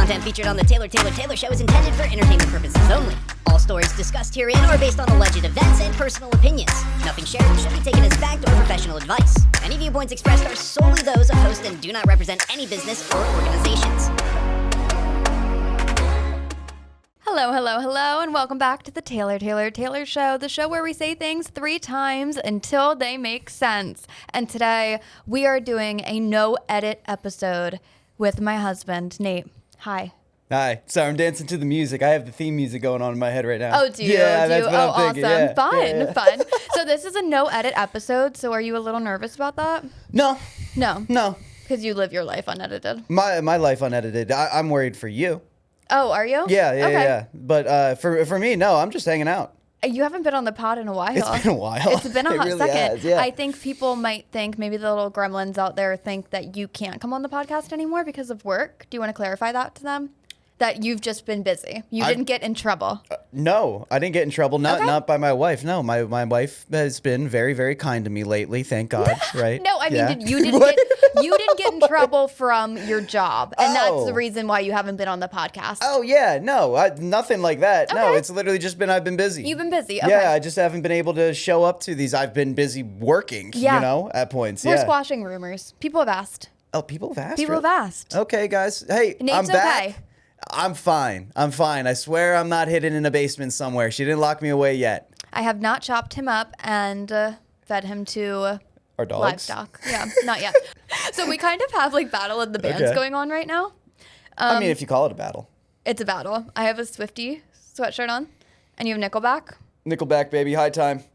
content featured on the Taylor Show is intended for entertainment purposes only. All stories discussed herein are based on alleged events and personal opinions. Nothing shared should be taken as fact or professional advice. Any viewpoints expressed are solely those of host and do not represent any business or organizations. Hello, and welcome back to the Taylor Show, the show where we say things 3 times until they make sense. And today, we are doing a no-edit episode with my husband, Nate. Hi. Hi. Sorry, I'm dancing to the music. I have the theme music going on in my head right now. Oh, do you? Yeah, that's what I'm awesome. thinking. Yeah. Fun. So this is a no-edit episode, so are you a little nervous about that? No. No. Because you live your life unedited. My life unedited. I'm worried for you. Oh, are you? Yeah. But for me, no, I'm just hanging out. You haven't been on the pod in a while. It's been a while. It's been a hot really second. has, yeah. I think people might think, maybe the little gremlins out there think that you can't come on the podcast anymore because of work. Do you want to clarify that to them? That you've just been busy. You didn't get in trouble. No, I didn't get in trouble. Not by my wife. No, my wife has been very, very kind to me lately. Thank God. Right? No, I mean, Yeah. you didn't get in trouble from your job, and that's the reason why you haven't been on the podcast. Oh yeah, no, nothing like that. Okay. No, it's literally just been I've been busy. You've been busy. Okay. Yeah, I just haven't been able to show up to these. I've been busy working. Yeah. At points. We're yeah. squashing rumors. People have asked. Oh, people have asked. People have asked. Okay, guys. Hey, Nate's I'm back. okay. I'm fine. I swear I'm not hidden in a basement somewhere. She didn't lock me away yet. I have not chopped him up and fed him to Our dogs? livestock. Yeah, not yet. So we kind of have like battle of the bands Okay. going on right now. I mean, if you call it a battle. It's a battle. I have a Swiftie sweatshirt on, and you have Nickelback. Nickelback, baby. High time.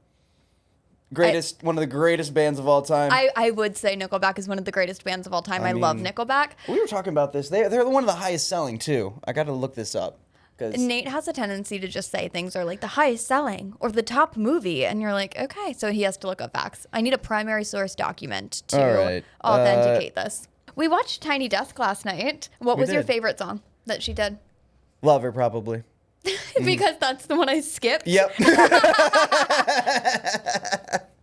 One of the greatest bands of all time. I would say Nickelback is one of the greatest bands of all time. I love Nickelback. We were talking about this. They're one of the highest selling, too. I got to look this up. Nate has a tendency to just say things are like the highest selling or the top movie, and you're like, okay, so he has to look up facts. I need a primary source document to All right. authenticate this. We watched Tiny Desk last night. What was your did. favorite song that she did? Lover, probably. Because that's the one I skipped. Yep.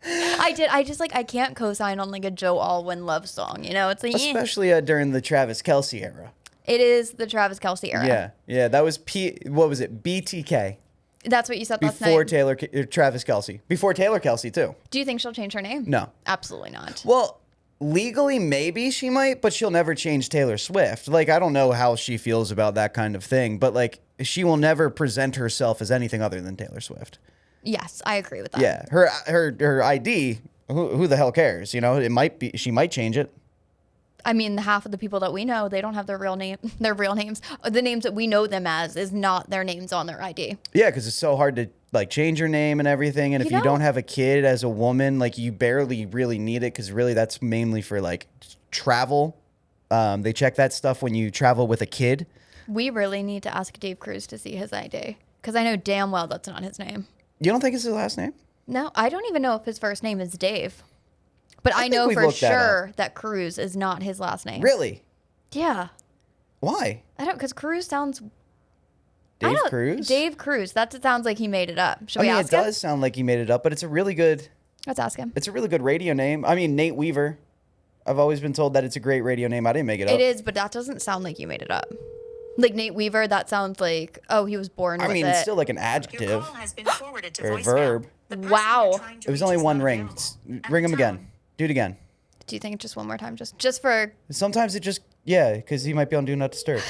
I can't co-sign on like a Joe Alwyn love song, you know? It's like, Especially during the Travis Kelce era. It is the Travis Kelce era. Yeah. That was what was it? BTK. That's what you said last Before night. Travis Kelce. Before Taylor Kelce, too. Do you think she'll change her name? No. Absolutely not. Well, legally, maybe she might, but she'll never change Taylor Swift. Like, I don't know how she feels about that kind of thing, but like, she will never present herself as anything other than Taylor Swift. Yes, I agree with that. Yeah, her ID. Who the hell cares? You know, she might change it. I mean, half of the people that we know, they don't have their real name. Their real names, the names that we know them as, is not their names on their ID. Yeah, because it's so hard to like change your name and everything. And if you don't have a kid as a woman, like you barely really need it because really that's mainly for like travel. They check that stuff when you travel with a kid. We really need to ask Dave Cruz to see his ID because I know damn well that's not his name. You don't think it's his last name? No, I don't even know if his first name is Dave. But I know for sure that Cruz is not his last name. Really? Yeah. Why? I don't, because Cruz sounds... Dave Cruz? Dave Cruz. That sounds like he made it up. Should we ask him? him? It does sound like he made it up, but it's a really good... Let's ask him. It's a really good radio name. I mean, Nate Weaver. I've always been told that it's a great radio name. I didn't make it up. It is, but that doesn't sound like you made it up. Like Nate Weaver, that sounds like, oh, he was born with it. It's still like an adjective. Your call has been forwarded to or a voicemail. verb. The person Wow. you're trying to It was reach only is one not ring. available. At Ring the him tone, again. Do it again. Do you think just one more time? Just for... Sometimes it just... Yeah, because he might be on Do Not Disturb.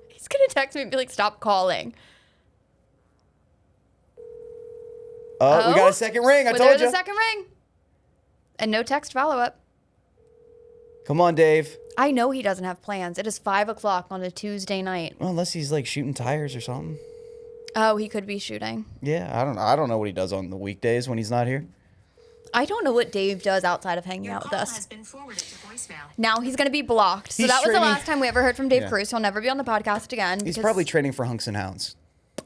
He's going to text me and be like, stop calling. Oh, we got a second ring. I told There's you. a second ring. And no text follow-up. Come on, Dave. I know he doesn't have plans. It is 5 o'clock on a Tuesday night. Well, unless he's like shooting tires or something. Oh, he could be shooting. Yeah, I don't know what he does on the weekdays when he's not here. I don't know what Dave does outside of hanging Your out with call us. has been forwarded to voicemail. Now he's going to be blocked. So He's that was the training- last time we ever heard from Dave Yeah. Cruz. He'll never be on the podcast again. He's because probably training for Hunks and Hounds.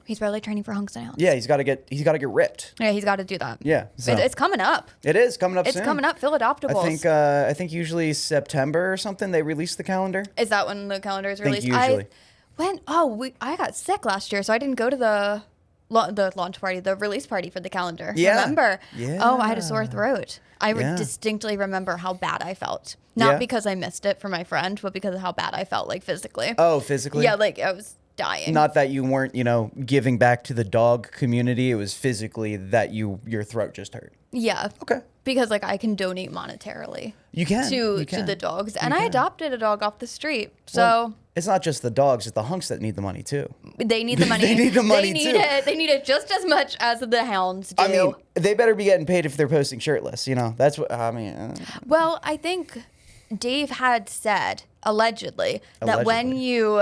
He's probably training for Hunks and Hounds. Yeah, he's got to get ripped. Yeah, he's got to do that. Yeah, so. It's coming up. It is coming up It's soon. coming up. Philadoptables. I think usually September or something they release the calendar. Is that when the calendar is I think released? usually. I got sick last year, so I didn't go to the launch party, the release party for the calendar. Yeah. Remember? Yeah. Oh, I had a sore throat. I Yeah. distinctly remember how bad I felt. Not Yeah. because I missed it for my friend, but because of how bad I felt, like, physically. Oh, physically? Yeah, like, I was dying. Not that you weren't, giving back to the dog community. It was physically that your throat just hurt. Yeah. Okay. Because, like, I can donate monetarily You can. to You to can. the dogs. And I can. adopted a dog off the street. So Well, it's not just the dogs, it's the hunks that need the money too. they need the money. They need the money, They need too. it. They need it just as much as the hounds do. I mean, they better be getting paid if they're posting shirtless, That's what I mean. Well, I think Dave had said, allegedly, that when Allegedly. you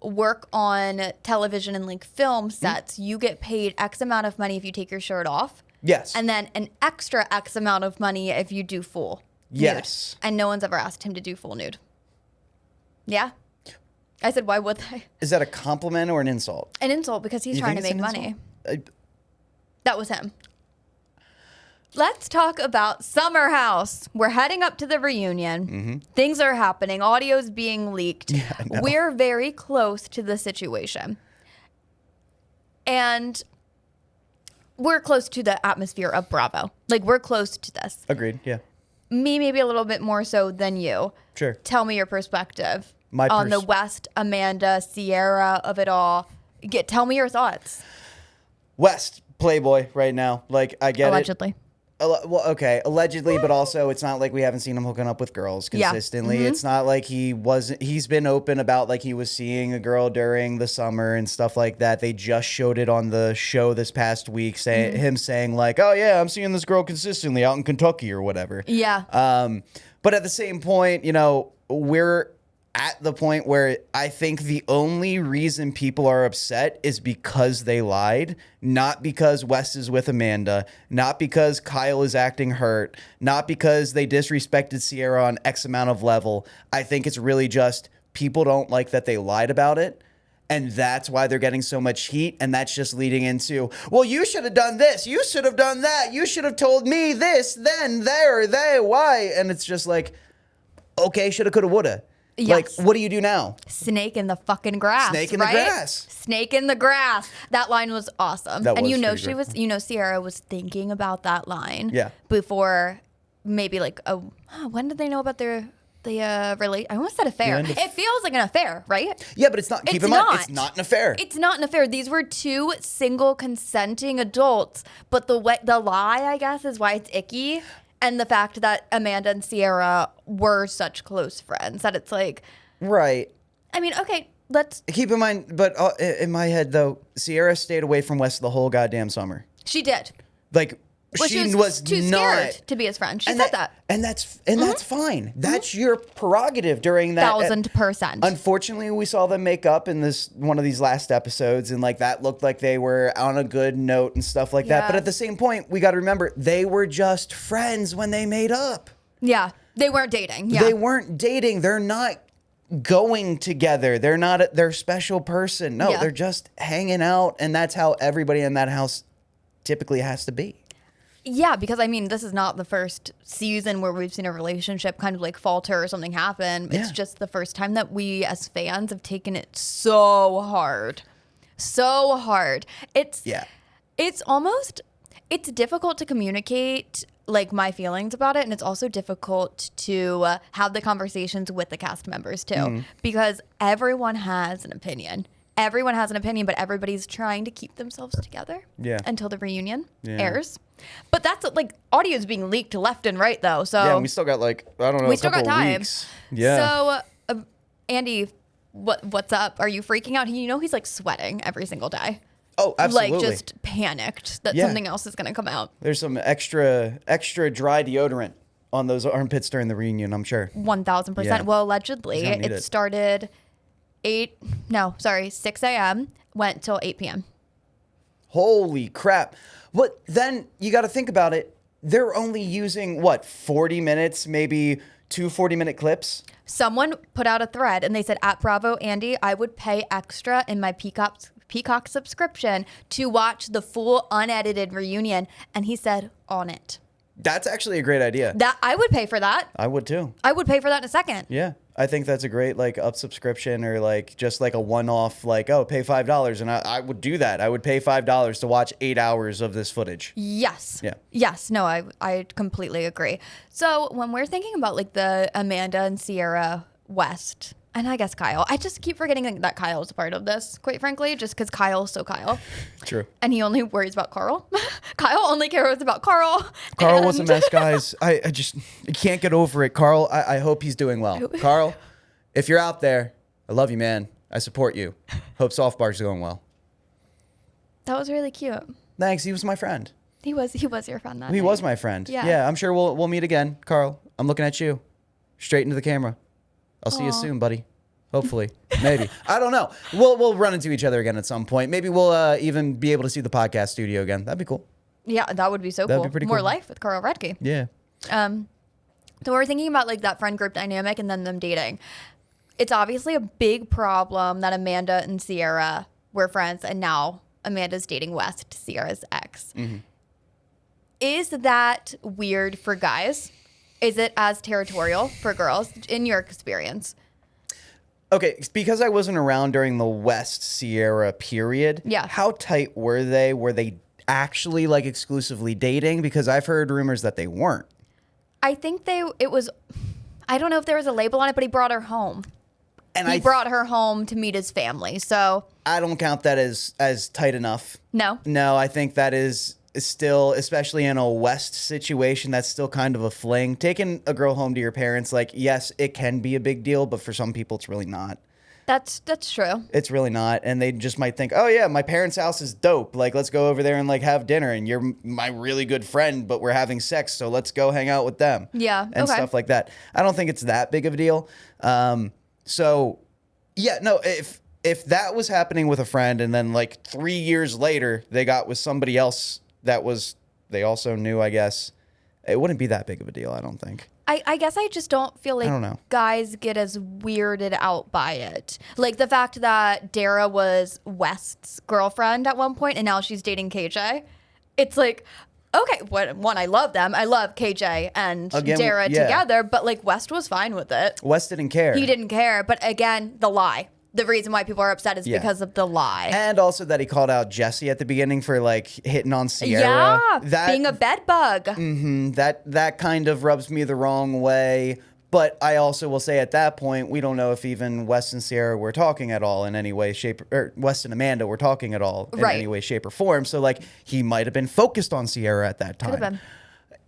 work on television and like film Hmm? sets, you get paid X amount of money if you take your shirt off. Yes. And then an extra X amount of money if you do full nude. Yes. And no one's ever asked him to do full nude. Yeah? I said, why would they? Is that a compliment or an insult? An insult because he's You trying to think make it's an money. insult? That was him. Let's talk about Summer House. We're heading up to the reunion. Things are happening. Audio's being leaked. Yeah, I know. We're very close to the situation. And we're close to the atmosphere of Bravo. Like, we're close to this. Agreed. Yeah. Me, maybe a little bit more so than you. Sure. Tell me your perspective My on the West, Amanda, Sierra of it all. Tell me your thoughts. West Playboy right now. Like I get Allegedly. it. Well, okay, allegedly, but also it's not like we haven't seen him hooking up with girls Yeah. consistently. It's not like he's been open about like he was seeing a girl during the summer and stuff like that. They just showed it on the show this past week, him saying like, "Oh yeah, I'm seeing this girl consistently out in Kentucky or whatever." Yeah. But at the same point, we're at the point where I think the only reason people are upset is because they lied, not because Wes is with Amanda, not because Kyle is acting hurt, not because they disrespected Sierra on X amount of level. I think it's really just people don't like that they lied about it. And that's why they're getting so much heat. And that's just leading into, well, you should have done this. You should have done that. You should have told me this, then, there, they, why. And it's just like, okay, shoulda, coulda, woulda. Yes. Like, what do you do now? Snake in the fucking grass. Snake in the right? grass. Snake in the grass. That line was awesome. That and was you know pretty she great. was Sierra was thinking about that line. Yeah. Before maybe like when did they know about the I almost said affair. end of- It feels like an affair, right? Yeah, but it's not. Keep It's in mind, not. it's not an affair. It's not an affair. These were two single consenting adults, but the lie, I guess, is why it's icky. And the fact that Amanda and Sierra were such close friends that it's like, Right. I mean, okay, let's. Keep in mind, but in my head, though, Sierra stayed away from Wes the whole goddamn summer. She did. Like, Well, she was too not. scared to be his friend. She and said that. And that's fine. That's your prerogative during that. 1,000%. Unfortunately, we saw them make up in one of these last episodes, and like that looked like they were on a good note and stuff like that. Yeah. But at the same point, we got to remember they were just friends when they made up. Yeah, they weren't dating. Yeah, They weren't dating. They're not going together. They're not their special person. No, Yeah. they're just hanging out, and that's how everybody in that house typically has to be. yeah, because I mean, this is not the first season where we've seen a relationship kind of like falter or something happen. It's Yeah. just the first time that we as fans have taken it so hard, so hard. It's difficult to communicate like my feelings about it, and it's also difficult to have the conversations with the cast members too, because everyone has an opinion. Everyone has an opinion, but everybody's trying to keep themselves together until the reunion airs. But that's like audio is being leaked left and right though. So Yeah, and we still got like I don't know. we a still got couple time. Weeks. Yeah. So Andy, what's up? Are you freaking out? He's like sweating every single day. Oh, absolutely. Like just panicked that Yeah. something else is going to come out. There's some extra dry deodorant on those armpits during the reunion, I'm sure. 1,000%. Yeah. Well, allegedly, He's gonna need it it. started 6 a.m., went till 8 p.m. Holy crap. But then you got to think about it. They're only using, 40 minutes, maybe 2 40-minute clips? Someone put out a thread and they said, at Bravo, Andy, I would pay extra in my Peacock subscription to watch the full unedited reunion. And he said, on it. That's actually a great idea. That I would pay for that. I would too. I would pay for that in a second. Yeah. I think that's a great like up subscription or like just like a one-off like, oh, pay $5. And I would do that. I would pay $5 to watch 8 hours of this footage. Yes. Yeah. Yes. No, I completely agree. So when we're thinking about like the Amanda and Sierra West, and I guess Kyle, I just keep forgetting that Kyle is a part of this, quite frankly, just because Kyle's so Kyle. True. And he only worries about Carl. Kyle only cares about Carl. Carl was a mess, guys. I just can't get over it. Carl, I hope he's doing well. Carl, if you're out there, I love you, man. I support you. Hope softball's going well. That was really cute. Thanks. He was my friend. He was your friend that He night. was my friend. Yeah. Yeah, I'm sure we'll meet again. Carl, I'm looking at you. Straight into the camera. I'll see you soon, buddy. Hopefully. Maybe. I don't know. We'll run into each other again at some point. Maybe we'll even be able to see the podcast studio again. That'd be cool. Yeah, that would be so That'd cool. be pretty More cool. life with Carl Redke. Yeah. So we're thinking about like that friend group dynamic and then them dating. It's obviously a big problem that Amanda and Sierra were friends and now Amanda's dating West, Sierra's ex. Mm-hmm. Is that weird for guys? Is it as territorial for girls in your experience? Okay, because I wasn't around during the West Sierra period. Yeah. How tight were they? Were they actually like exclusively dating? Because I've heard rumors that they weren't. I think it was, I don't know if there was a label on it, but he brought her home. And He brought her home to meet his family. So I don't count that as tight enough. no. No, I think that is still, especially in a West situation, that's still kind of a fling. Taking a girl home to your parents, like, yes, it can be a big deal, but for some people, it's really not. That's true. It's really not. And they just might think, oh, yeah, my parents' house is dope. Like, let's go over there and, like, have dinner. And you're my really good friend, but we're having sex, so let's go hang out with them. Yeah, And okay. stuff like that. I don't think it's that big of a deal. So, yeah, no, if that was happening with a friend and then, like, 3 years later they got with somebody else that was, they also knew, I guess, it wouldn't be that big of a deal, I don't think. I guess I just don't feel like don't know. guys get as weirded out by it. Like the fact that Dara was West's girlfriend at one point and now she's dating KJ. It's like, okay, one, I love them. I love KJ and Again, Dara yeah. together, but like West was fine with it. West didn't care. He didn't care. But again, the lie. The reason why people are upset is Yeah. because of the lie. And also that he called out Jesse at the beginning for like hitting on Sierra. Yeah, being a bed bug. That kind of rubs me the wrong way. But I also will say at that point, we don't know if even West and Sierra were talking at all in any way, shape, or West and Amanda were talking at all in Right. any way, shape, or form. So like he might have been focused on Sierra at that time. Could have been.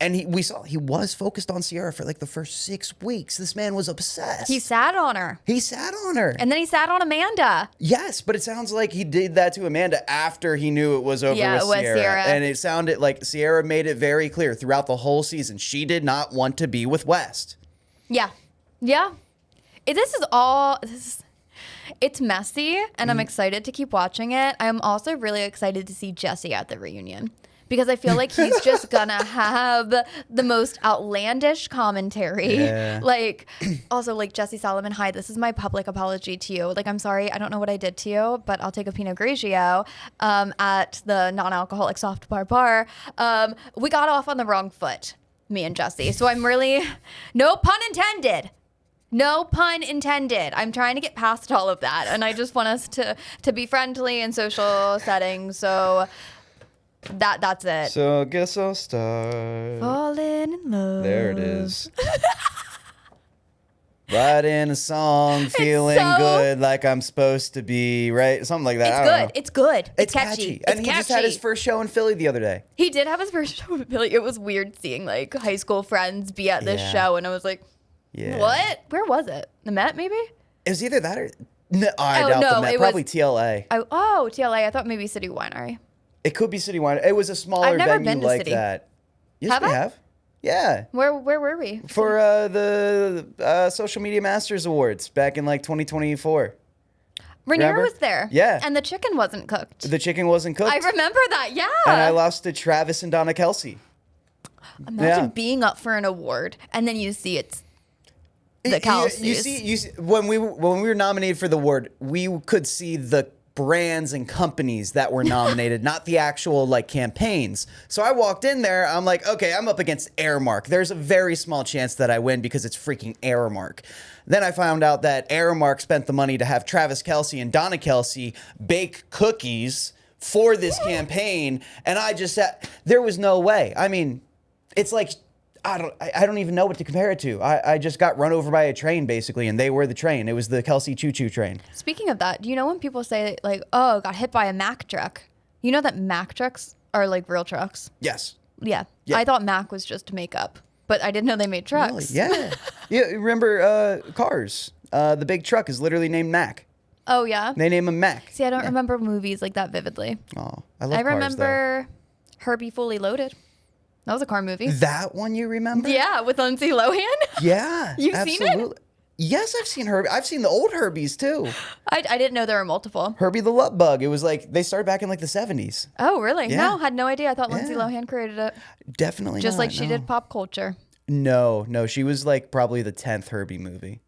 And we saw he was focused on Sierra for like the first 6 weeks. This man was obsessed. He sat on her. He sat on her. And then he sat on Amanda. Yes, but it sounds like he did that to Amanda after he knew it was over Yeah, with it was Sierra. Sierra. And it sounded like Sierra made it very clear throughout the whole season she did not want to be with West. Yeah. Yeah. It's messy and I'm excited to keep watching it. I'm also really excited to see Jesse at the reunion because I feel like he's just gonna have the most outlandish commentary. Yeah. Like, also like Jesse Solomon, hi, this is my public apology to you. Like, I'm sorry, I don't know what I did to you, but I'll take a Pinot Grigio at the non-alcoholic soft bar. We got off on the wrong foot, me and Jesse. So I'm really, no pun intended. No pun intended. I'm trying to get past all of that, and I just want us to be friendly in social settings. So that's it. So I guess I'll start. Falling in love. There it is. Writing a song, feeling so- good like I'm supposed to be, right? Something like that. I It's don't good. know. It's good. It's catchy. And It's he just had his catchy. first show in Philly the other day. He did have his first show with Billy. It was weird seeing like high school friends be at this Yeah. show, and I was like, Yeah. "What? Where was it? The Met, maybe?" It was either that or no, I Oh, doubt no, the Met. it was- Probably TLA. Oh, TLA. I thought maybe City Winery. It could be City Winery. It was a smaller I've never venue been to like City. that. Yes, Have we I? have. Yeah. Where were we? For the Social Media Masters Awards back in like 2024. Rainier remember? was there. Yeah. And the chicken wasn't cooked. The chicken wasn't cooked. I remember that. Yeah. And I lost to Travis and Donna Kelsey. Imagine Yeah. being up for an award and then you see it's the You Kelseys. see, when we were nominated for the award, we could see the brands and companies that were nominated, not the actual like campaigns. So I walked in there, I'm like, okay, I'm up against Airmark. There's a very small chance that I win because it's freaking Airmark. Then I found out that Airmark spent the money to have Travis Kelce and Donna Kelce bake cookies for this campaign, and I just said there was no way. I mean, it's like I don't even know what to compare it to. I just got run over by a train basically, and they were the train. It was the Kelsey Choo Choo train. Speaking of that, do you know when people say like, "Oh, got hit by a Mack truck"? You know that Mack trucks are like real trucks. Yes. Yeah. Yeah. I thought Mack was just makeup, but I didn't know they made trucks. Really? Yeah. Yeah. Remember Cars? The big truck is literally named Mac. Oh yeah. They name him Mac. See, I don't remember movies like that vividly. Oh, I love I Cars, remember Herbie Fully Loaded. That was a car movie. that one. You remember? Yeah, with Lindsay Lohan. Yeah. You've seen it? Yes, I've seen Herbie. I've seen the old Herbies too. I didn't know there were multiple. Herbie the Love Bug. It was like they started back in like the 70s. Oh, really? Yeah. No, had no idea. I thought Lindsay Yeah. Lohan created it. Definitely Just not, like she no. did pop culture. No, she was like probably the 10th Herbie movie.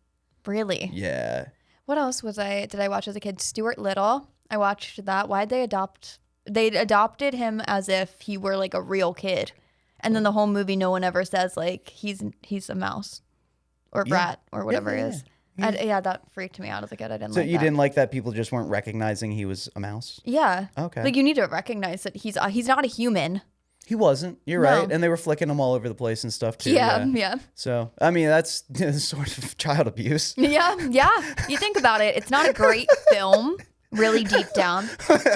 Really? Yeah. What else did I watch as a kid? Stuart Little. I watched that. Why'd they adopt? They adopted him as if he were like a real kid. And then the whole movie, no one ever says like he's a mouse or brat or whatever it is. Yeah, that freaked me out as a kid. I didn't So like you that. didn't like that people just weren't recognizing he was a mouse? Yeah. Okay. Like you need to recognize that he's not a human. He wasn't. You're No. right. And they were flicking him all over the place and stuff too. Yeah. So, I mean, that's sort of child abuse. Yeah. You think about it. It's not a great film, really deep down.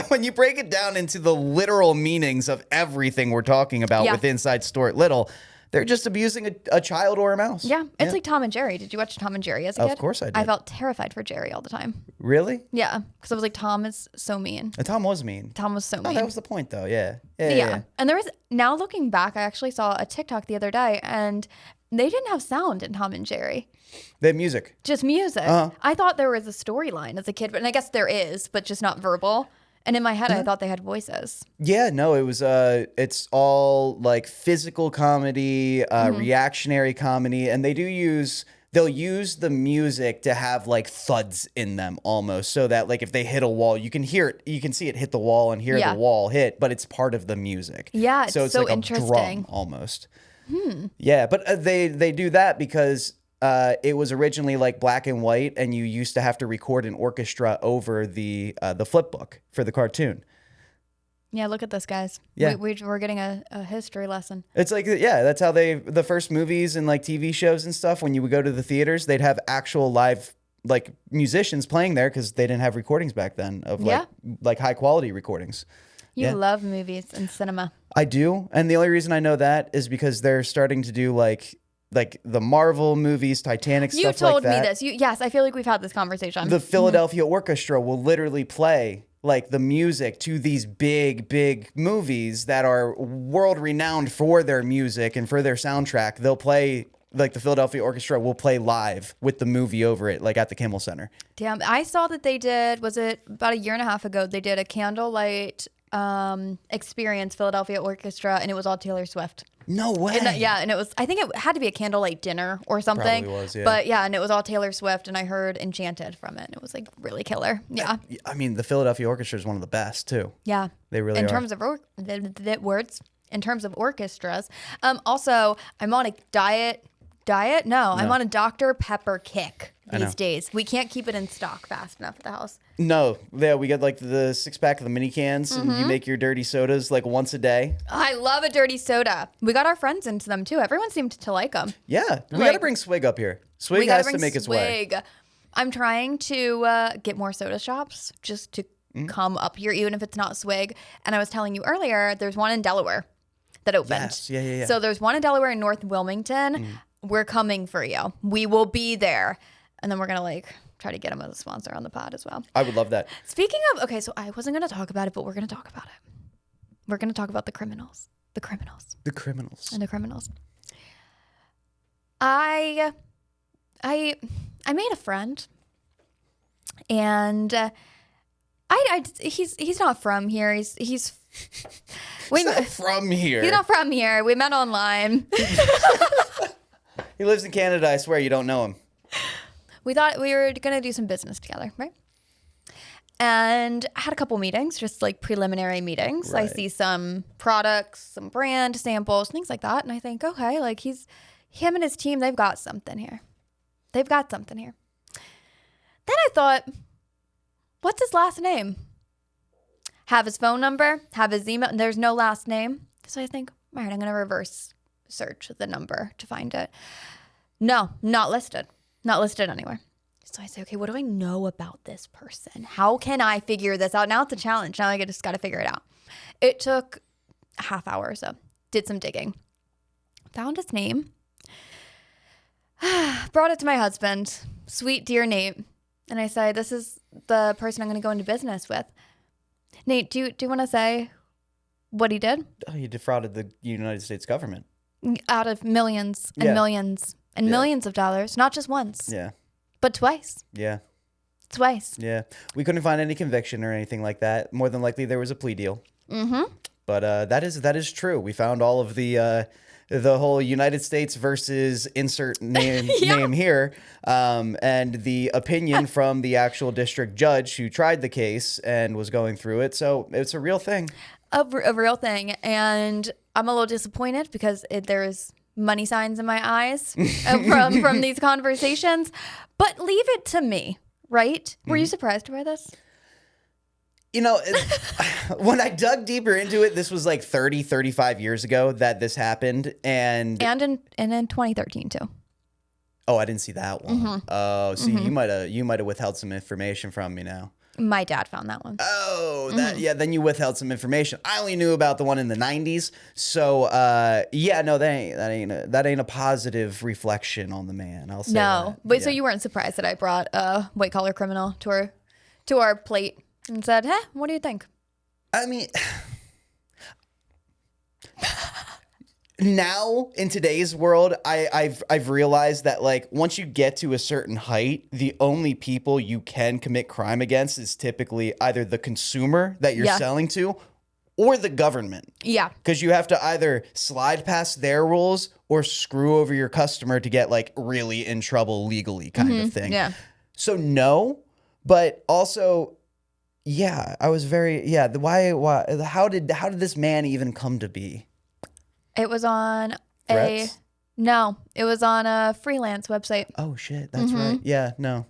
When you break it down into the literal meanings of everything we're talking about Yeah. with Inside Stuart Little, they're just abusing a child or a mouse. Yeah. It's like Tom and Jerry. Did you watch Tom and Jerry as a kid? Of course I did. I felt terrified for Jerry all the time. Really? Yeah. Because I was like, Tom is so mean. And Tom was mean. Tom was so Oh, mean. that was the point, though. Yeah. Yeah. And there was, now looking back, I actually saw a TikTok the other day and they didn't have sound in Tom and Jerry, The music. just music. Uh-huh. I thought there was a storyline as a kid, and I guess there is, but just not verbal. And in my head, I thought they had voices. Yeah, no, it was it's all like physical comedy, reactionary comedy, and they'll use the music to have like thuds in them almost, so that like if they hit a wall, you can hear it, you can see it hit the wall and hear Yeah. the wall hit, but it's part of the music. Yeah, it's so like interesting. a drum almost. Yeah, but they do that because it was originally like black and white, and you used to have to record an orchestra over the flip book for the cartoon. Yeah, look at this, guys. Yeah. We're getting a history lesson. It's like, yeah, that's how the first movies and like TV shows and stuff, when you would go to the theaters, they'd have actual live like musicians playing there because they didn't have recordings back then of like high quality recordings. You Yeah. love movies and cinema. I do. And the only reason I know that is because they're starting to do like the Marvel movies, Titanic, You stuff like told me that. this. Yes, I feel like we've had this conversation. The Philadelphia Orchestra will literally play like the music to these big movies that are world renowned for their music and for their soundtrack. They'll play like the Philadelphia Orchestra will play live with the movie over it, like at the Kimmel Center. Damn, I saw that they did, was it about a year and a half ago, they did a candlelight experience, Philadelphia Orchestra, and it was all Taylor Swift. No way. And it was, I think it had to be a candlelight dinner or something. Probably was, yeah. But yeah, and it was all Taylor Swift, and I heard Enchanted from it, and it was like really killer. Yeah. I mean, the Philadelphia Orchestra is one of the best too. Yeah. They really in are. terms of words, in terms of orchestras. Also, I'm on a diet. No, I'm on a Dr. Pepper kick these days. We can't keep it in stock fast enough at the house. No, yeah, we get like the 6-pack of the mini cans, and you make your dirty sodas like once a day. I love a dirty soda. We got our friends into them too. Everyone seemed to like them. Yeah, we Like- got to bring Swig up here. Swig has to make its way. Swig. I'm trying to get more soda shops just to come up here, even if it's not Swig. And I was telling you earlier, there's one in Delaware that opened. Yes, yeah. So there's one in Delaware in North Wilmington. We're coming for you. We will be there. And then we're going to like try to get them as a sponsor on the pod as well. I would love that. Speaking of, okay, so I wasn't going to talk about it, but we're going to talk about it. We're going to talk about the criminals. The criminals. The criminals. And the criminals. I made a friend, and he's not from here. He's we, He's not from here. he's not from here. We met online. He lives in Canada. I swear you don't know him. We thought we were gonna do some business together, right? And I had a couple meetings, just like preliminary meetings. I Right. see some products, some brand samples, things like that. And I think, okay, like him and his team, they've got something here. They've got something here. Then I thought, what's his last name? Have his phone number, have his email. There's no last name. So I think, all right, I'm going to reverse search the number to find it. No, not listed. Not listed anywhere. So I say, okay, what do I know about this person? How can I figure this out? Now it's a challenge. Now I just got to figure it out. It took a half hour or so. Did some digging. Found his name. Brought it to my husband. Sweet dear Nate. And I say, this is the person I'm going to go into business with. Nate, do you want to say what he did? Oh, he defrauded the United States government. Out of millions and Yeah. millions and Yeah. millions of dollars. Not just once, Yeah. but twice. Yeah. Twice. Yeah. We couldn't find any conviction or anything like that. More than likely, there was a plea deal. Mm-hmm. But that is true. We found all of the whole United States versus insert name name here, and the opinion from the actual district judge who tried the case and was going through it. So it's a real thing. A real thing. And I'm a little disappointed because there's money signs in my eyes from these conversations. But leave it to me, right? Were you surprised by this? You know, when I dug deeper into it, this was like 30, 35 years ago that this happened. And in 2013 too. oh, I didn't see that one. Oh, see, you might have withheld some information from me now. My dad found that one. Oh, yeah. Then you withheld some information. I only knew about the one in the '90s. So, yeah, no, that ain't a positive reflection on the man. I'll say No, that. but so Yeah. you weren't surprised that I brought a white collar criminal to our plate and said, "Hey, what do you think?" I mean, now in today's world, I've realized that like once you get to a certain height, the only people you can commit crime against is typically either the consumer that you're Yeah. selling to or the government. Yeah. Because you have to either slide past their rules or screw over your customer to get like really in trouble legally kind of thing. Yeah. So no, but also, yeah, I was very, yeah. Why, how did this man even come to be? It was on Threats? it was on a freelance website. Oh shit, that's right. Yeah, no.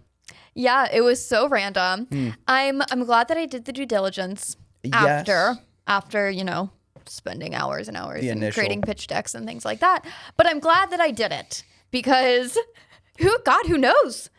Yeah, it was so random. I'm glad that I did the due diligence Yes. after, spending hours and hours The and initial. creating pitch decks and things like that. But I'm glad that I did it because who knows?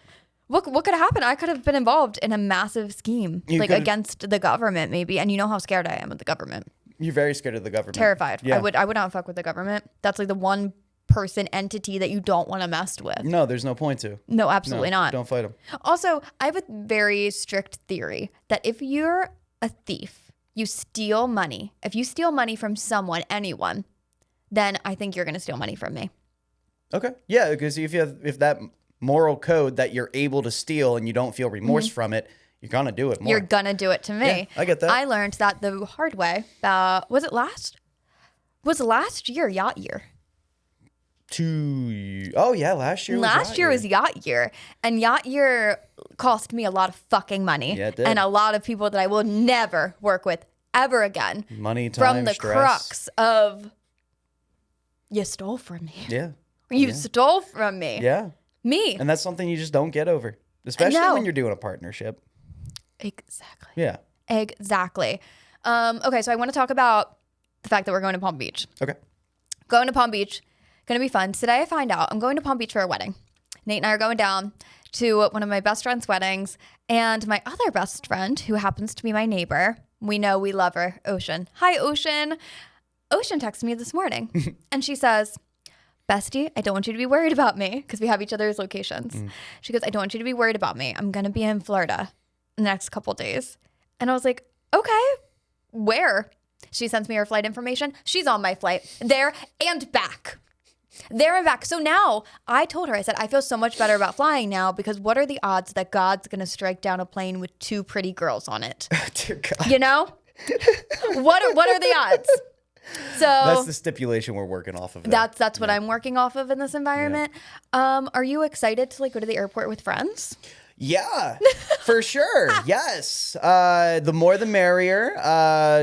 What could have happened? I could have been involved in a massive scheme, You like could've- against the government maybe. And you know how scared I am of the government. You're very scared of the government. Terrified. Yeah. I would not fuck with the government. That's like the one person entity that you don't want to mess with. No, there's no point to. No, absolutely not. Don't fight him. Also, I have a very strict theory that if you're a thief, you steal money. If you steal money from someone, anyone, then I think you're going to steal money from me. Okay. Yeah, because if that moral code that you're able to steal and you don't feel remorse from it, you're gonna do it more. You're going to do it to me. Yeah, I get that. I learned that the hard way. Was last year yacht year? Oh yeah, last year. Last year was yacht year, and yacht year cost me a lot of fucking money. Yeah, it did. And a lot of people that I will never work with ever again. Money, time, From the stress. crux of you stole from me. Yeah. You stole from me. Yeah. Me. And that's something you just don't get over, especially No. when you're doing a partnership. Exactly. Yeah. Exactly. Okay, so I want to talk about the fact that we're going to Palm Beach. Okay. Going to Palm Beach. Going to be fun. Today I find out I'm going to Palm Beach for a wedding. Nate and I are going down to one of my best friend's weddings, and my other best friend, who happens to be my neighbor, we know we love her, Ocean. Hi, Ocean. Ocean texted me this morning, and she says, Bestie, I don't want you to be worried about me, because we have each other's locations. She goes, I don't want you to be worried about me. I'm going to be in Florida in the next couple days. And I was like, okay, where? She sends me her flight information. She's on my flight there and back. There and back. So now I told her, I said, I feel so much better about flying now because what are the odds that God's going to strike down a plane with two pretty girls on it? Dear God. You know? What are the odds? So That's the stipulation we're working off of. there. that's what I'm working off of in this environment. Are you excited to like go to the airport with friends? Yeah, for sure. Yes. The more the merrier.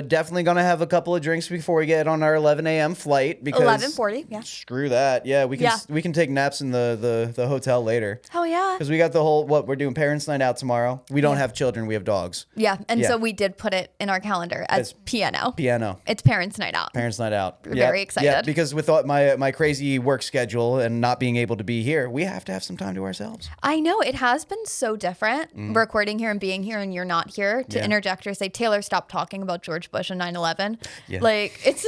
Definitely going to have a couple of drinks before we get on our 11 a.m. flight because 11:40. Yeah. screw that. Yeah, we can take naps in the hotel later. Hell yeah. Because we got the whole we're doing parents' night out tomorrow. We don't have children, we have dogs. Yeah, and Yeah. so we did put it in our calendar as piano. Piano. It's parents' night out. Parents' night out. We're very excited. Yeah, because with all my crazy work schedule and not being able to be here, we have to have some time to ourselves. I know it has been so different recording here and being here and you're not here to interject or say, Taylor, stop talking about George Bush and 9/11. Yeah. Like it's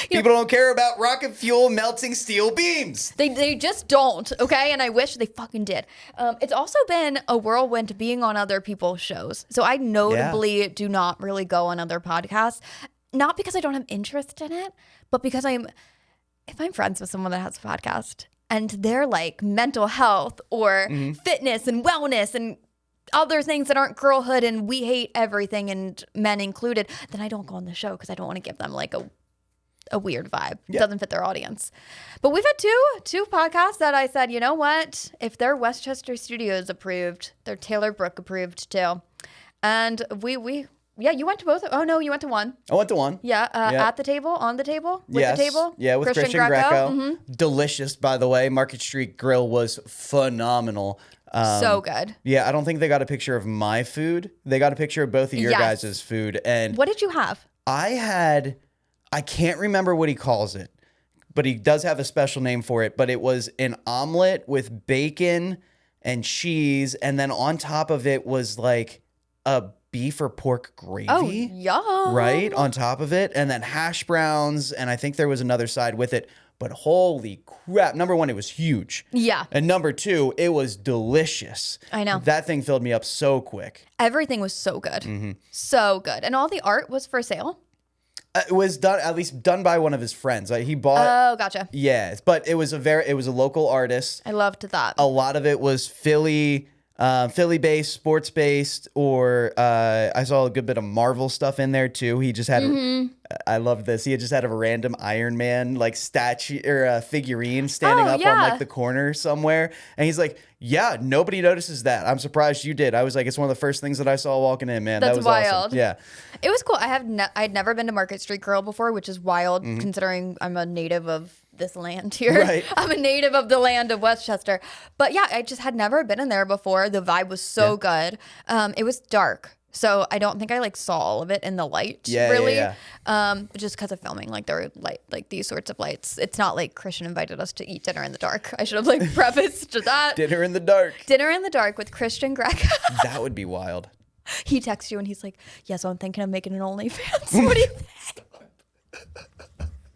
People don't care about rocket fuel melting steel beams. they just don't, okay? And I wish they fucking did. It's also been a whirlwind being on other people's shows. So I notably do not really go on other podcasts. Not because I don't have interest in it, but because if I'm friends with someone that has a podcast and they're like mental health or fitness and wellness and other things that aren't girlhood and we hate everything and men included, then I don't go on the show because I don't want to give them like a weird vibe. It doesn't fit their audience. But we've had two podcasts that I said, you know what? If they're Westchester Studios approved, they're Taylor Brook approved too. And you went to both. Oh no, you went to one. I went to one. Yeah, at the table, on the table, with Yes. the table. Yeah, with Christian Greco. Delicious, by the way. Market Street Grill was phenomenal. So good. Yeah, I don't think they got a picture of my food. They got a picture of both of your Yes. guys' food. And What did you have? I can't remember what he calls it, but he does have a special name for it. But it was an omelet with bacon and cheese. And then on top of it was like a beef or pork gravy. Oh, yum. Right on top of it. And then hash browns. And I think there was another side with it. But holy crap. Number one, it was huge. Yeah. And number two, it was delicious. I know. That thing filled me up so quick. Everything was so good. So good. And all the art was for sale. It was done, at least done by one of his friends. He bought. Oh, gotcha. Yeah, but it was a local artist. I loved that. A lot of it was Philly-based, sports-based, or I saw a good bit of Marvel stuff in there too. He just had, I love this. He had just had a random Iron Man like statue or figurine standing up on like the corner somewhere, and he's like, "Yeah, nobody notices that. I'm surprised you did." I was like, "It's one of the first things that I saw walking in, man. That's that was wild. awesome." Yeah, It was cool. I'd never been to Market Street Grill before, which is wild considering I'm a native of this land here. Right. I'm a native of the land of Westchester. But yeah, I just had never been in there before. The vibe was so good. It was dark. So I don't think I like saw all of it in the light really. But just because of filming, like there were like these sorts of lights. It's not like Christian invited us to eat dinner in the dark. I should have like prefaced that. Dinner in the dark. Dinner in the dark with Christian Greco. That would be wild. He texts you and he's like, "Yeah, so I'm thinking of making an OnlyFans. What do you think?"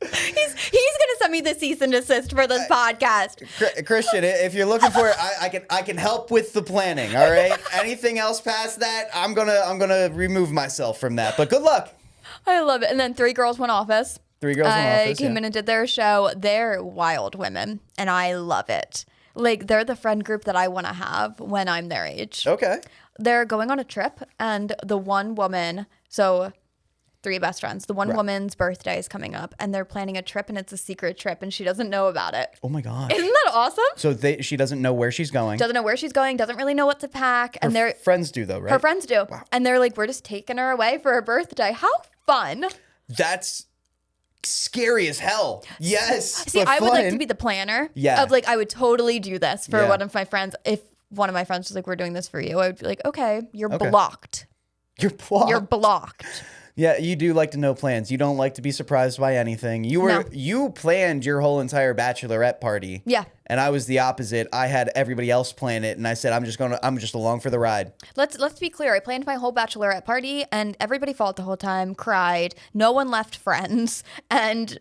He's gonna send me the cease and desist for this podcast. Christian, if you're looking for it, I can help with the planning. All right. Anything else past that, I'm gonna remove myself from that. But good luck. I love it. And then 3 Girls, 1 Office. 3 Girls, 1 Office. Came in and did their show. They're wild women, and I love it. Like they're the friend group that I want to have when I'm their age. Okay. They're going on a trip, and the one woman, so 3 best friends. The one woman's birthday is coming up, and they're planning a trip, and it's a secret trip, and she doesn't know about it. Oh my gosh. Isn't that awesome? So she doesn't know where she's going. Doesn't know where she's going, doesn't really know what to pack. And Her friends do though, right? Her friends do. Wow. And they're like, we're just taking her away for her birthday. How fun. That's scary as hell. Yes. See, but I would like fun. to be the planner. Yeah. Of like, I would totally do this for Yeah. one of my friends. If one of my friends was like, we're doing this for you, I would be like, okay, you're blocked. You're blocked. You're blocked. Yeah, you do like to know plans. You don't like to be surprised by anything. You planned your whole entire bachelorette party. Yeah. And I was the opposite. I had everybody else plan it, and I said I'm just along for the ride. Let's be clear. I planned my whole bachelorette party, and everybody fought the whole time, cried. No one left friends, and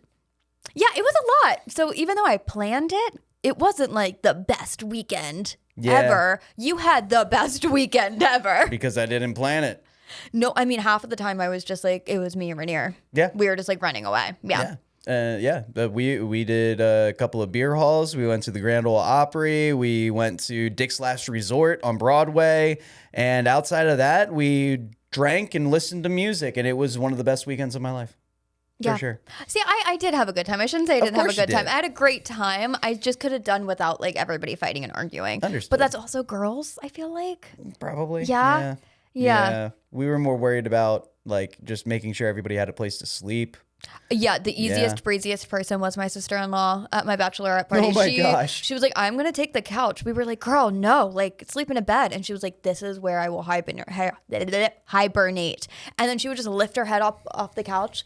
yeah, it was a lot. So even though I planned it, it wasn't like the best weekend ever. You had the best weekend ever Because I didn't plan it. No, I mean half of the time I was just like it was me and Rainier. Yeah. We were just like running away. Yeah. We did a couple of beer halls. We went to the Grand Ole Opry. We went to Dick's Last Resort on Broadway. And outside of that, we drank and listened to music. And it was one of the best weekends of my life. Yeah. For sure. See, I did have a good time. I shouldn't say I didn't have a course you good time. did. I had a great time. I just could have done without like everybody fighting and arguing. Understood. But that's also girls, I feel like. Probably. Yeah. Yeah. We were more worried about like just making sure everybody had a place to sleep. Yeah, the easiest, Yeah. breeziest person was my sister-in-law at my bachelorette party. Oh my gosh. She was like, I'm going to take the couch. We were like, girl, no, like sleep in a bed. And she was like, this is where I will hibernate. And then she would just lift her head up off the couch,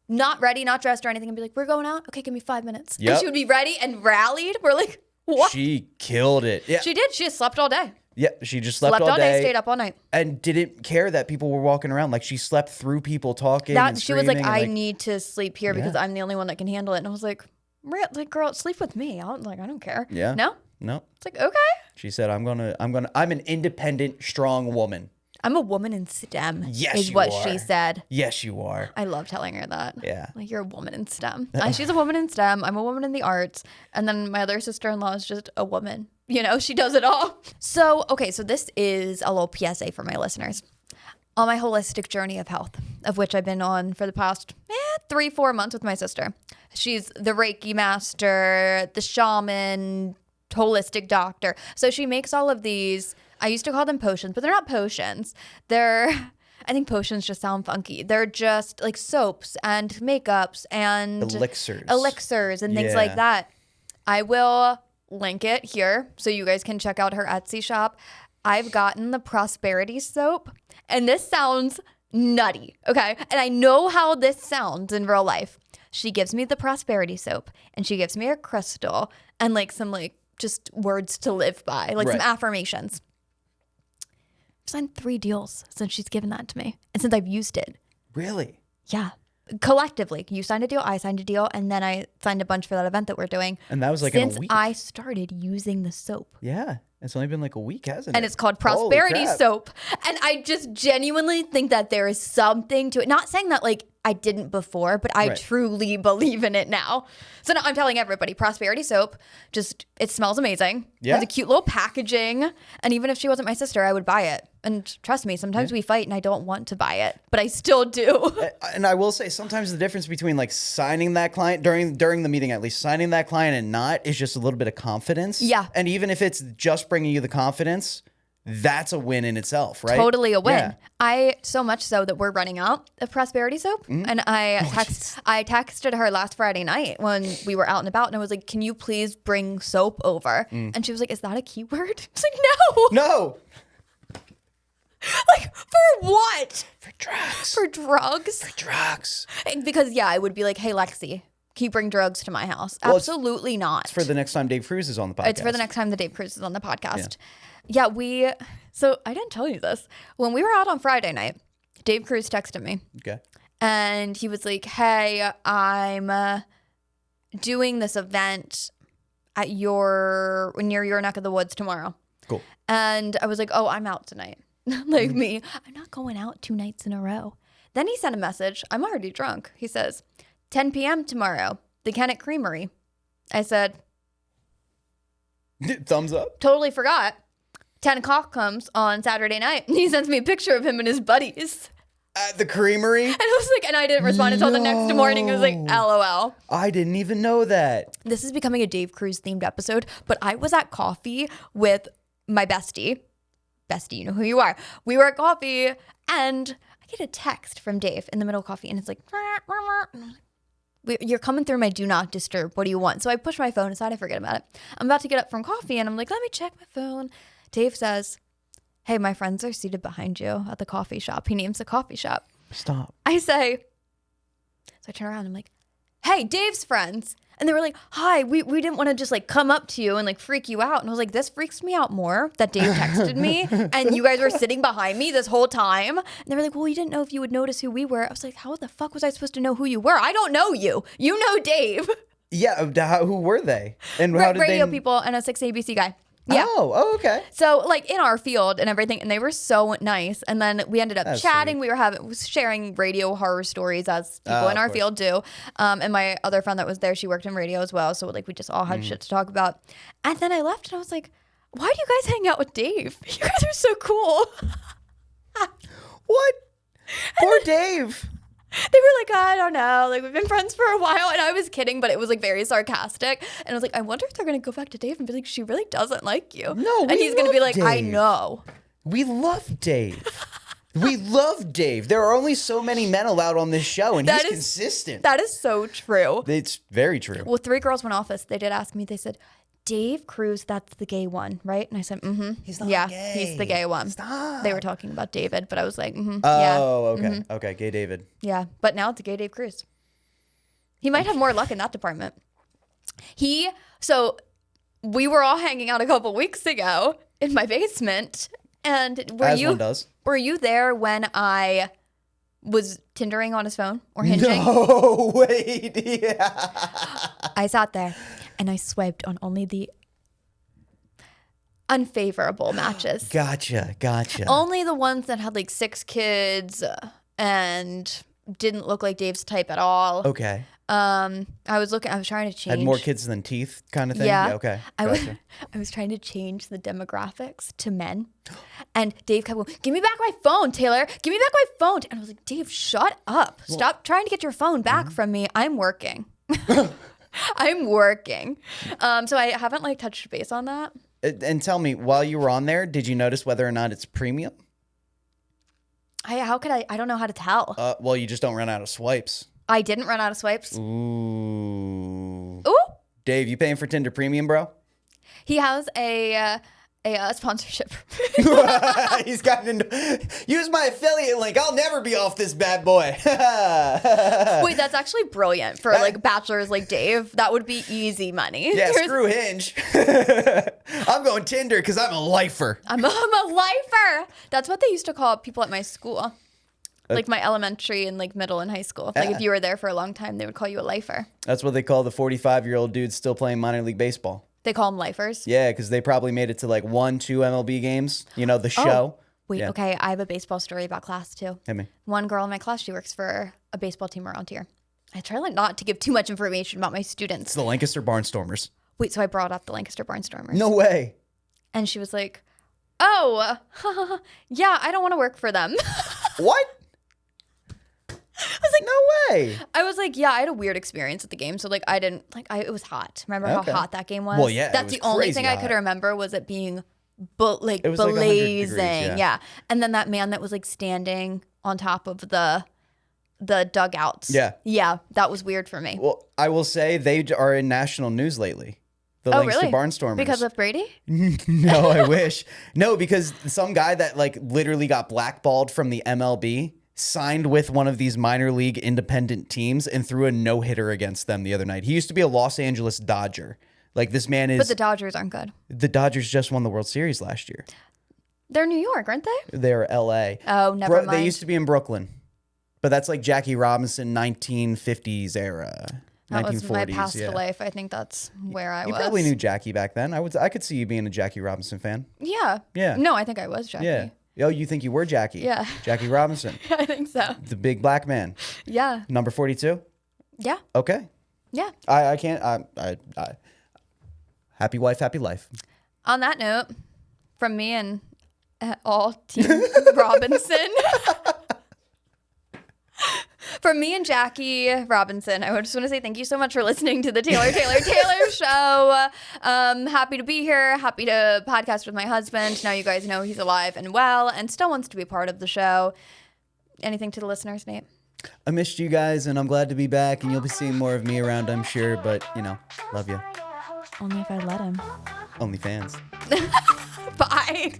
not ready, not dressed or anything, and be like, we're going out? Okay, give me 5 minutes. Yep. And she would be ready and rallied. We're like, what? She killed it. Yeah. She did. She just slept all day. Yeah, she just slept all day, stayed up all night. and didn't care that people were walking around. Like she slept through people talking. That and she was like, screaming and, I need to sleep here because I'm the only one that can handle it. And I was like, girl, sleep with me. I don't care. Yeah. No? No. It's like, okay. She said, I'm an independent, strong woman. I'm a woman in STEM. Yes, is you what are. she said. Yes, you are. I love telling her that. Yeah. Like, you're a woman in STEM. She's a woman in STEM. I'm a woman in the arts. And then my other sister-in-law is just a woman. You know, she does it all. So, okay, so this is a little PSA for my listeners. On my holistic journey of health, of which I've been on for the past 3-4 months with my sister. She's the Reiki master, the shaman, holistic doctor. So she makes all of these, I used to call them potions, but they're not potions. I think potions just sound funky. They're just like soaps and makeups and elixirs and things like that. I will link it here so you guys can check out her Etsy shop. I've gotten the prosperity soap, and this sounds nutty, okay? And I know how this sounds in real life. She gives me the prosperity soap, and she gives me a crystal and like some like just words to live by, like some affirmations. I've signed 3 deals since she's given that to me, and since I've used it. Really? Yeah. Collectively, you signed a deal, I signed a deal, and then I signed a bunch for that event that we're doing. And that was like since in a week. I started using the soap. Yeah. It's only been like a week, hasn't it? And it's called Holy prosperity crap. soap. And I just genuinely think that there is something to it. Not saying that like I didn't before, but I truly believe in it now. So now I'm telling everybody, prosperity soap, just it smells amazing. Yeah. Has a cute little packaging. And even if she wasn't my sister, I would buy it. And trust me, sometimes we fight and I don't want to buy it, but I still do. And I will say sometimes the difference between like signing that client during the meeting, at least signing that client and not, is just a little bit of confidence. Yeah. And even if it's just bringing you the confidence, that's a win in itself, right? Totally a win. Yeah. So much so that we're running out of prosperity soap. And I texted her last Friday night when we were out and about, and I was like, can you please bring soap over? And she was like, is that a keyword? I was like, no. No. Like, for what? For drugs. For drugs? For drugs. Because, yeah, I would be like, hey, Lexi, can you bring drugs to my house? Well, Absolutely not. It's for the next time Dave Cruz is on the podcast. It's for the next time that Dave Cruz is on the podcast. Yeah, so I didn't tell you this. When we were out on Friday night, Dave Cruz texted me. Okay. And he was like, hey, I'm doing this event at near your neck of the woods tomorrow. Cool. And I was like, oh, I'm out tonight. Like me, I'm not going out 2 nights in a row. Then he sent a message. I'm already drunk. He says, 10 p.m. tomorrow, the Kennet Creamery. I said, thumbs up. totally forgot. 10 o'clock comes on Saturday night. He sends me a picture of him and his buddies. At the creamery? And I was like, and I didn't respond until the next morning. I was like, LOL. I didn't even know that. This is becoming a Dave Cruz themed episode, but I was at coffee with my bestie. Bestie, you know who you are. We were at coffee and I get a text from Dave in the middle of coffee and it's like, you're coming through my do not disturb. What do you want? So I push my phone aside. I forget about it. I'm about to get up from coffee and I'm like, let me check my phone. Dave says, hey, my friends are seated behind you at the coffee shop. He names the coffee shop. Stop. I say, so I turn around. I'm like, hey, Dave's friends. And they were like, hi, we didn't want to just like come up to you and like freak you out. And I was like, this freaks me out more that Dave texted me and you guys were sitting behind me this whole time. And they were like, well, we didn't know if you would notice who we were. I was like, how the fuck was I supposed to know who you were? I don't know you. You know Dave. Yeah, who were they? And how did Radio they... people and a 6 ABC guy. Yeah. Oh, okay. So like in our field and everything, and they were so nice. And then we ended up That's chatting. sweet. We were sharing radio horror stories as people in of our course. field do. And my other friend that was there, she worked in radio as well. So like we just all had shit to talk about. And then I left and I was like, why do you guys hang out with Dave? You guys are so cool. What? Poor Dave. They were like, I don't know. Like, we've been friends for a while. And I was kidding, but it was like very sarcastic. And I was like, I wonder if they're going to go back to Dave and be like, she really doesn't like you. No, and we he's going to be love like, I Dave. know. We love Dave. We love Dave. There are only so many men allowed on this show, and he's consistent. That is so true. It's very true. Well, 3 girls, 1 office, they did ask me, they said, Dave Cruz, that's the gay one, right? And I said, mm-hmm. He's not yeah, gay. he's the gay one. Stop. They were talking about David, but I was like, mm-hmm. Oh, okay. Okay, gay David. Yeah, but now it's a gay Dave Cruz. He might have more luck in that department. So we were all hanging out a couple weeks ago in my basement, and One does. were you there when I was Tindering on his phone or hinging? No, wait. Yeah. I sat there and I swiped on only the unfavorable matches. Gotcha. Only the ones that had like 6 kids and didn't look like Dave's type at all. Okay. I was trying to change. Had more kids than teeth kind of thing? Yeah. Okay. I Gotcha. was trying to change the demographics to men. And Dave kept going, give me back my phone, Taylor. Give me back my phone. And I was like, Dave, shut up. Stop trying to get your phone back from me. I'm working. I'm working. So I haven't like touched base on that. And tell me, while you were on there, did you notice whether or not it's premium? How could I? I don't know how to tell. Well, you just don't run out of swipes. I didn't run out of swipes. Ooh. Ooh. Dave, you paying for Tinder Premium, bro? He has a sponsorship. He's gotten into. Use my affiliate link. I'll never be off this bad boy. Wait, that's actually brilliant for like bachelors like Dave. That would be easy money. Yeah, screw Hinge. I'm going Tinder because I'm a lifer. I'm a lifer. That's what they used to call people at my school. Like my elementary and like middle and high school. Like if you were there for a long time, they would call you a lifer. That's what they call the 45-year-old dudes still playing minor league baseball. They call them lifers. Yeah, because they probably made it to like 1, 2 MLB games. You know, the show. Wait, Yeah. okay. I have a baseball story about class too. Hit me. One girl in my class, she works for a baseball team around here. I try like not to give too much information about my students. It's the Lancaster Barnstormers. Wait, so I brought up the Lancaster Barnstormers. No way. And she was like, oh, yeah, I don't want to work for them. What? I was like, no way. I was like, yeah, I had a weird experience at the game. So like, I didn't like, it was hot. Remember how hot that game was? Well, yeah, That's it was the only crazy thing I could hot. remember was it being It was like 100 degrees, blazing. yeah. And then that man that was like standing on top of the dugouts. Yeah. Yeah, that was weird for me. Well, I will say they are in national news lately. The Lancaster Barnstormers. Because of Brady? No, I wish. No, because some guy that like literally got blackballed from the MLB signed with one of these minor league independent teams and threw a no-hitter against them the other night. He used to be a Los Angeles Dodger. Like this man is. But the Dodgers aren't good. The Dodgers just won the World Series last year. They're New York, aren't they? They're LA. Oh, never mind. They used to be in Brooklyn. But that's like Jackie Robinson 1950s era. That 1940s, was my past yeah. life. I think that's where I You was. probably knew Jackie back then. I could see you being a Jackie Robinson fan. Yeah. Yeah. No, I think I was Jackie. Yeah. Oh, you think you were Jackie? Yeah. Jackie Robinson, I think so. the big black man, Yeah. number 42. Yeah. Okay. Yeah. I can't. I happy wife, happy life. On that note, from me and all Team Robinson. From me and Jackie Robinson, I just want to say thank you so much for listening to the Taylor Show. Happy to be here. Happy to podcast with my husband. Now you guys know he's alive and well and still wants to be part of the show. Anything to the listeners, Nate? I missed you guys, and I'm glad to be back, and you'll be seeing more of me around, I'm sure. But, you know, love you. Only if I let him. Only fans. Bye.